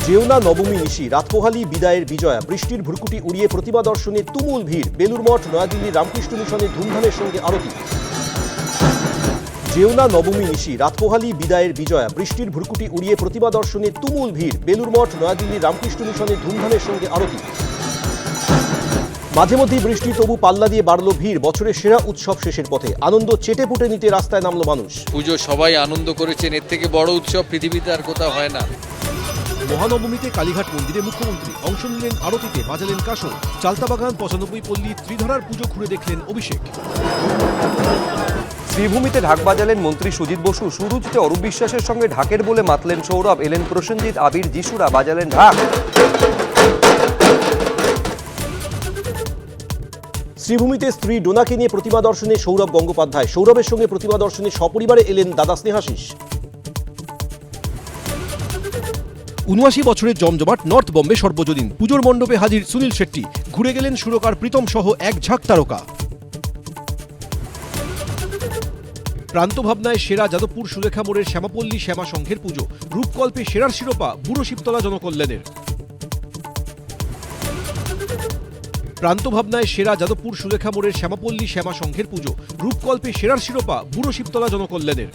জেওনা নবমী নিশি রাতপোহালি বিদায়ের বিজয়া বৃষ্টির ভুরকুটি উড়িয়ে প্রতিমা দর্শনে তুমুল ভিড় বেলুর মঠ নয়াদিল্লির রামকৃষ্ণ মিশনে ধুমধামের সঙ্গে আরতি। জেওনা নবমী নিশি রাতপোহালি বিদায়ের বিজয়া বৃষ্টির ভুরকুটি উড়িয়ে প্রতিমা দর্শনে তুমুল ভিড় বেলুর মঠ নয়াদিল্লির রামকৃষ্ণ মিশনে ধুমধামের সঙ্গে আরতি। মাঝে মধ্যেই বৃষ্টি, তবু পাল্লা দিয়ে বাড়ল ভিড়। বছরের সেরা উৎসব শেষের পথে আনন্দ চেটে পুটে নিতে রাস্তায় নামলো মানুষ। পুজো সবাই আনন্দ করেছেন, এর থেকে বড় উৎসব পৃথিবীতে আর কোথাও হয় না। মহানবমীতে কালীঘাট মন্দিরে মুখ্যমন্ত্রী অংশ নিলেন আরতিতে, বাজালেন কাসর। চালতাবাগান 95 পল্লী ত্রিধারার পুজো ঘুরে দেখলেন অভিষেক। শ্রীভূমিতে ঢাক বাজালেন মন্ত্রী সুজিত বসু। সুরুজতে অরূপ বিশ্বাসের সঙ্গে ঢাকের বলে মাতলেন সৌরভ। এলেন প্রসেনজিৎ, আবির, যিশুরা, বাজালেন ঢাক। শ্রীভূমিতে স্ত্রী ডোনাকে নিয়ে প্রতিমা দর্শনে সৌরভ গঙ্গোপাধ্যায়। সৌরভের সঙ্গে প্রতিমা দর্শনে সপরিবারে এলেন দাদা স্নেহাশিস। 79 বছরের জমজমাট নর্থ বম্বে সর্বজনীন পুজোর মণ্ডপে হাজির সুনীল শেট্টি। ঘুরে গেলেন সুরকার প্রীতম সহ এক ঝাঁক তারকা। প্রান্তভাবনায় সেরা যাদবপুর সুলেখা মোড়ের শ্যামাপল্লী শ্যামা সংঘের পুজো। রূপকল্পে সেরার শিরোপা বুড়ো শিবতলা জনকল্যাণের। প্রান্তভাবনায় সেরা যাদবপুর সুলেখা মোড়ের শ্যামাপল্লী শ্যামা সংঘের পুজো। রূপকল্পে সেরার শিরোপা বুড়ো শিবতলা জনকল্যাণের।